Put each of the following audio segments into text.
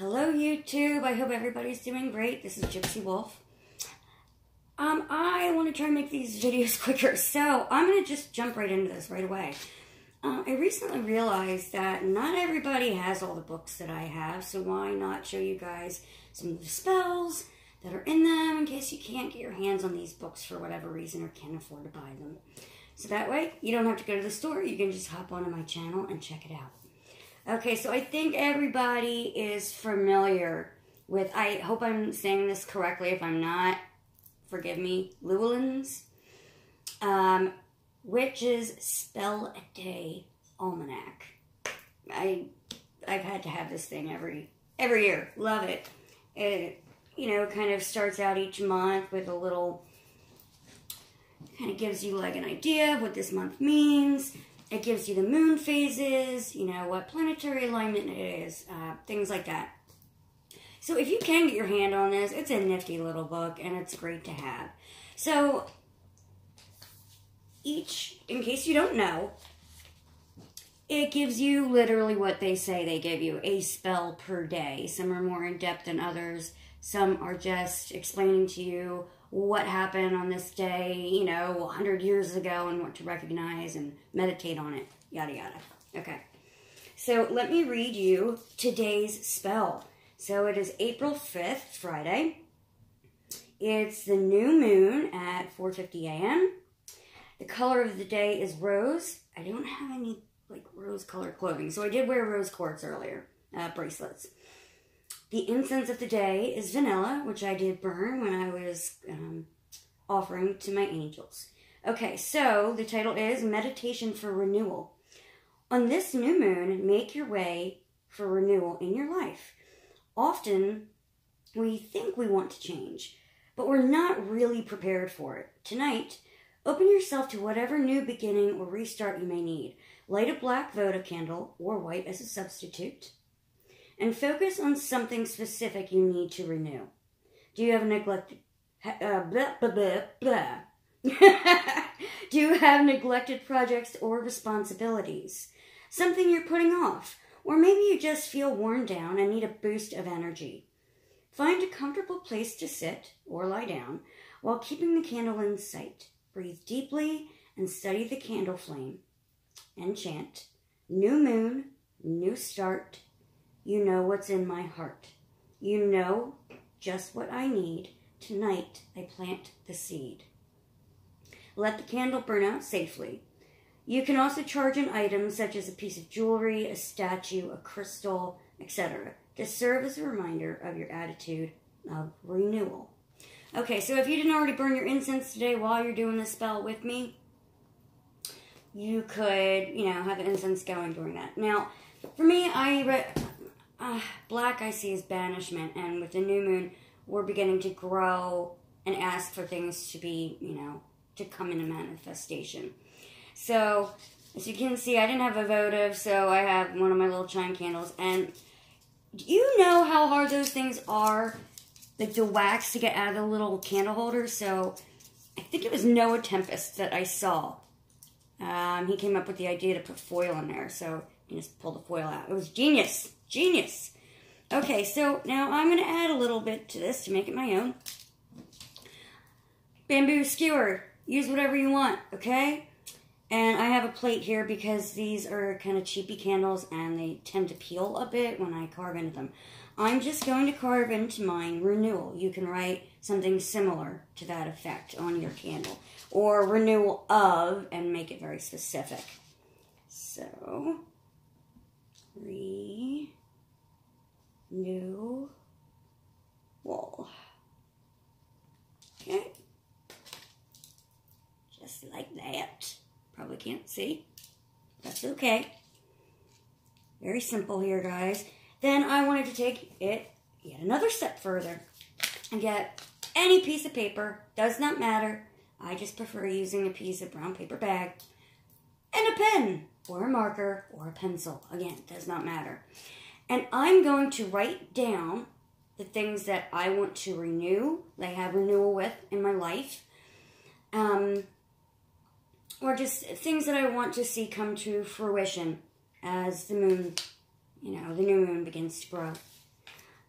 Hello YouTube, I hope everybody's doing great. This is Gypsy Wolf. I want to try and make these videos quicker, so I'm going to just jump right into this right away. I recently realized that not everybody has all the books that I have, so why not show you guys some of the spells that are in them in case you can't get your hands on these books for whatever reason or can't afford to buy them. So that way, you don't have to go to the store, you can just hop onto my channel and check it out. Okay, so I think everybody is familiar with, I hope I'm saying this correctly. If I'm not, forgive me, Llewellyn's Witch's Spell a Day Almanac. I've had to have this thing every year. Love it. It, you know, kind of starts out each month with a little, kind of gives you like an idea of what this month means. It gives you the moon phases, you know, what planetary alignment it is, things like that. So if you can get your hand on this, it's a nifty little book, and it's great to have. So, in case you don't know, it gives you literally what they say they give you, a spell per day. Some are more in-depth than others. Some are just explaining to you what happened on this day, you know, 100 years ago and what to recognize and meditate on it, yada yada. Okay, so let me read you today's spell. So it is April 5th, Friday. It's the new moon at 4:50 a.m. The color of the day is rose. I don't have any like rose colored clothing, so I did wear rose quartz earlier, bracelets. The incense of the day is vanilla, which I did burn when I was offering to my angels. Okay, so the title is Meditation for Renewal. On this new moon, make your way for renewal in your life. Often, we think we want to change, but we're not really prepared for it. Tonight, open yourself to whatever new beginning or restart you may need. Light a black votive candle or white as a substitute, and focus on something specific you need to renew. Do you have neglected Do you have neglected projects or responsibilities? Something you're putting off, or maybe you just feel worn down and need a boost of energy. Find a comfortable place to sit or lie down while keeping the candle in sight. Breathe deeply and study the candle flame and chant, "New moon, new start. You know what's in my heart. You know just what I need. Tonight I plant the seed." Let the candle burn out safely. You can also charge an item such as a piece of jewelry, a statue, a crystal, etc. to serve as a reminder of your attitude of renewal. Okay, so if you didn't already burn your incense today while you're doing this spell with me, you could, you know, have the incense going during that. Now, for me, black I see as banishment, and with the new moon, we're beginning to grow and ask for things to be, you know, to come into manifestation. So, as you can see, I didn't have a votive, so I have one of my little chime candles, and do you know how hard those things are, like the wax to get out of the little candle holder? So, I think it was Noah Tempest that I saw. He came up with the idea to put foil in there, so you just pull the foil out. It was genius. Genius. Okay, so now I'm going to add a little bit to this to make it my own. Bamboo skewer. Use whatever you want, okay? And I have a plate here because these are kind of cheapy candles and they tend to peel a bit when I carve into them. I'm just going to carve into mine renewal. You can write something similar to that effect on your candle. Or renewal of, and make it very specific. So, renewal. Okay. Just like that. Probably can't see. That's okay. Very simple here, guys. Then I wanted to take it yet another step further and get any piece of paper. Does not matter. I just prefer using a piece of brown paper bag and a pen or a marker or a pencil. Again, does not matter. And I'm going to write down the things that I want to renew, that I have renewal with in my life. Or just things that I want to see come to fruition as the moon, you know, the new moon begins to grow.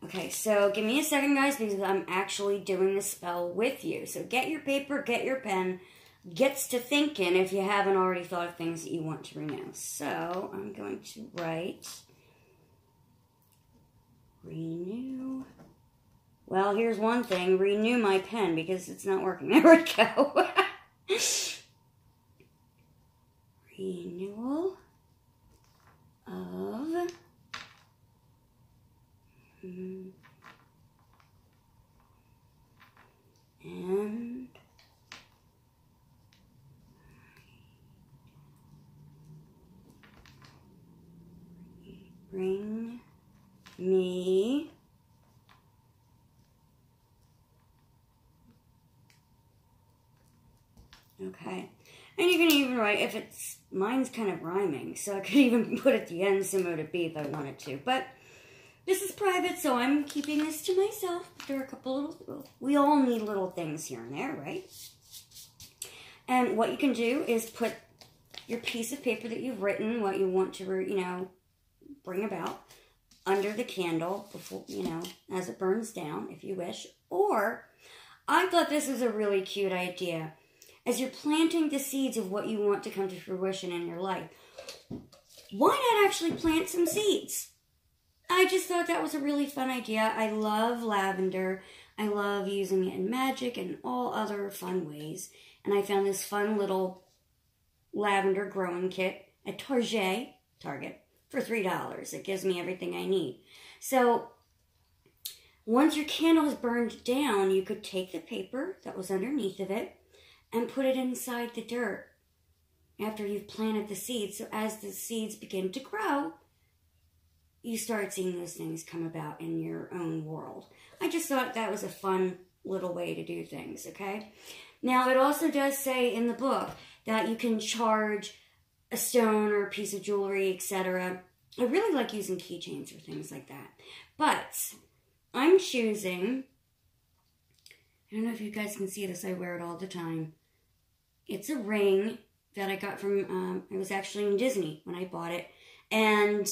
Okay, so give me a second, guys, because I'm actually doing the spell with you. So get your paper, get your pen, gets to thinking if you haven't already thought of things that you want to renew. So I'm going to write renew. Well, here's one thing. Renew my pen because it's not working. There we go. Renewal of and bring me okay. And you can even write, if it's, mine's kind of rhyming, so I could even put at the end similar to B if I wanted to. But this is private, so I'm keeping this to myself. There are a couple little, we all need little things here and there, right? And what you can do is put your piece of paper that you've written, what you want to, you know, bring about, under the candle, before, you know, as it burns down, if you wish. Or, I thought this was a really cute idea. As you're planting the seeds of what you want to come to fruition in your life, why not actually plant some seeds? I just thought that was a really fun idea. I love lavender. I love using it in magic and all other fun ways. And I found this fun little lavender growing kit at Target for $3. It gives me everything I need. So once your candle is burned down, you could take the paper that was underneath of it and put it inside the dirt after you've planted the seeds. So as the seeds begin to grow, you start seeing those things come about in your own world. I just thought that was a fun little way to do things, okay? Now, it also does say in the book that you can charge a stone or a piece of jewelry, etc. I really like using keychains or things like that. But I'm choosing, I don't know if you guys can see this, I wear it all the time. It's a ring that I got from, it was actually in Disney when I bought it. And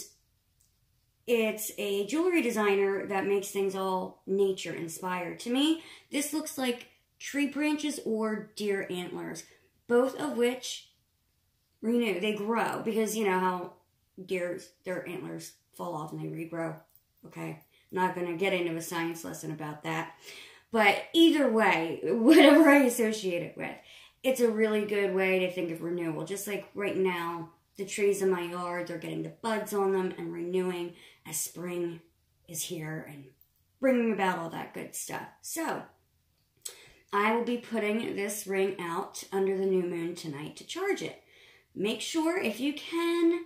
it's a jewelry designer that makes things all nature inspired. To me, this looks like tree branches or deer antlers, both of which renew. They grow because you know how deers, their antlers fall off and they regrow. Okay, I'm not going to get into a science lesson about that. But either way, whatever I associate it with, it's a really good way to think of renewal. Just like right now, the trees in my yard, they're getting the buds on them and renewing as spring is here and bringing about all that good stuff. So, I will be putting this ring out under the new moon tonight to charge it. Make sure, if you can,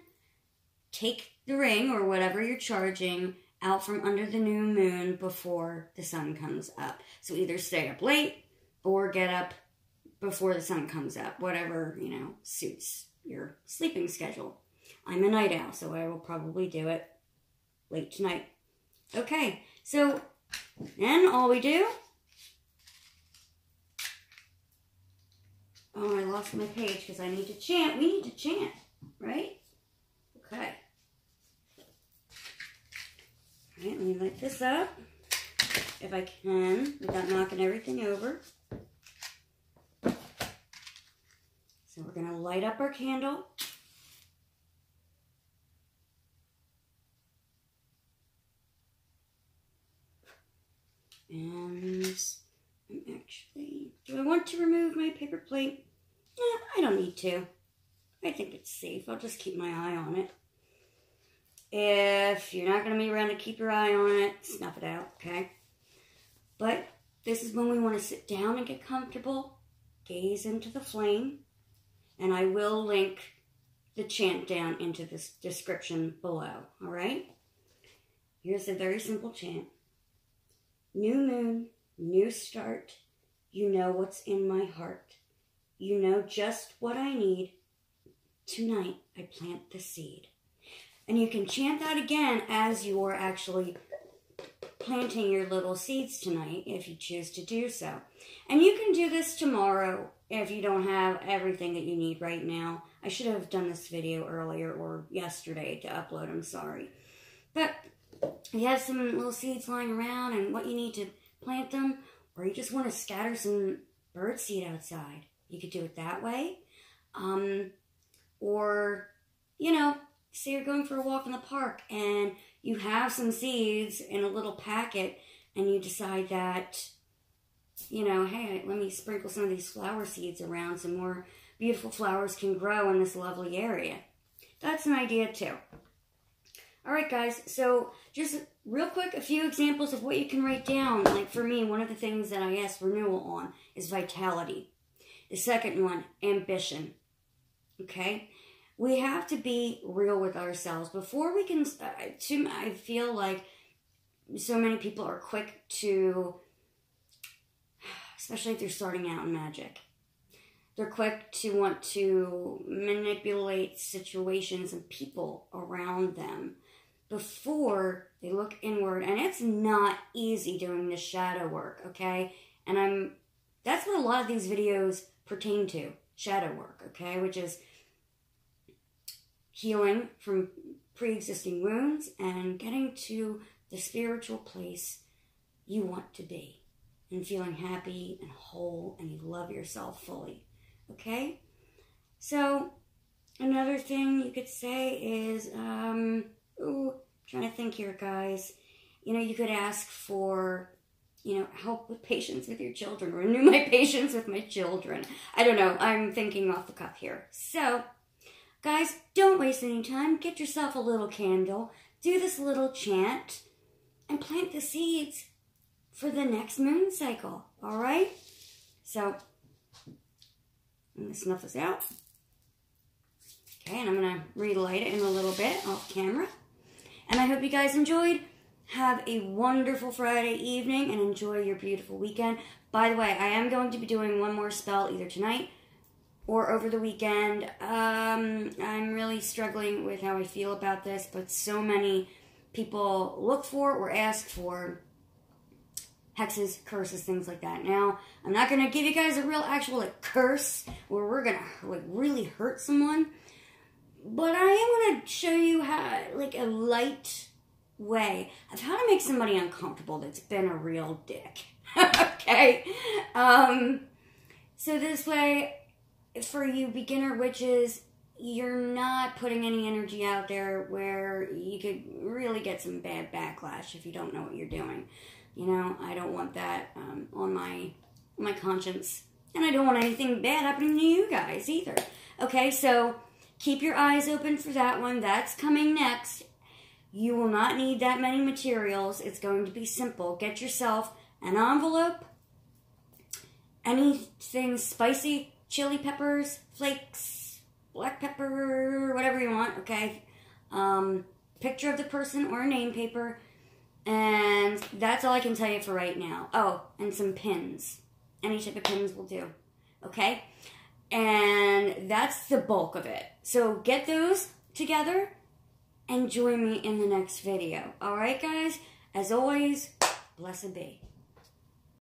take the ring or whatever you're charging out from under the new moon before the sun comes up. So either stay up late or get up before the sun comes up, whatever, you know, suits your sleeping schedule. I'm a night owl, so I will probably do it late tonight. Okay, so then all we do, oh, I lost my page because I need to chant. We need to chant, right? Okay. All right, let me light this up if I can without knocking everything over. So we're going to light up our candle. And I'm actually, do I want to remove my paper plate? I don't need to. I think it's safe. I'll just keep my eye on it. If you're not going to be around to keep your eye on it, snuff it out, okay? But this is when we want to sit down and get comfortable, gaze into the flame, and I will link the chant down into this description below, all right? Here's a very simple chant. New moon, new start, you know what's in my heart. You know just what I need. Tonight, I plant the seed. And you can chant that again as you're actually planting your little seeds tonight, if you choose to do so. And you can do this tomorrow if you don't have everything that you need right now. I should have done this video earlier or yesterday to upload, I'm sorry. But you have some little seeds lying around and what you need to plant them, or you just want to scatter some birdseed outside, you could do it that way. Or, you know, say you're going for a walk in the park and you have some seeds in a little packet and you decide that, you know, hey, let me sprinkle some of these flower seeds around so more beautiful flowers can grow in this lovely area. That's an idea too. All right, guys, so just real quick, a few examples of what you can write down. Like for me, one of the things that I asked Renewal on is vitality. The second one, ambition. Okay? We have to be real with ourselves. Before we can, I feel like so many people are quick to, especially if they're starting out in magic, they're quick to want to manipulate situations and people around them before they look inward. And it's not easy doing this shadow work, okay? And that's what a lot of these videos pertain to, shadow work, okay? Which is healing from pre-existing wounds and getting to the spiritual place you want to be and feeling happy and whole and you love yourself fully, okay? So another thing you could say is, trying to think here, guys. You know, you could ask for, you know, help with patience with your children. Renew my patience with my children. I don't know. I'm thinking off the cuff here. So, guys, don't waste any time. Get yourself a little candle. Do this little chant. And plant the seeds for the next moon cycle. All right? So, I'm going to snuff this out. Okay, and I'm going to relight it in a little bit off camera. And I hope you guys enjoyed. Have a wonderful Friday evening and enjoy your beautiful weekend. By the way, I am going to be doing one more spell either tonight or over the weekend. I'm really struggling with how I feel about this, but so many people look for or ask for hexes, curses, things like that. Now, I'm not going to give you guys a real actual curse where we're going to really hurt someone. But I am going to show you how, like, a light way of how to make somebody uncomfortable that's been a real dick. Okay? So this way, for you beginner witches, you're not putting any energy out there where you could really get some bad backlash if you don't know what you're doing. You know, I don't want that on my conscience. And I don't want anything bad happening to you guys either. Okay, so keep your eyes open for that one. That's coming next. You will not need that many materials. It's going to be simple. Get yourself an envelope, anything spicy, chili peppers, flakes, black pepper, whatever you want, okay? Picture of the person or a name paper. And that's all I can tell you for right now. Oh, and some pins. Any type of pins will do, okay? And that's the bulk of it. So get those together and join me in the next video. All right, guys? As always, blessed be.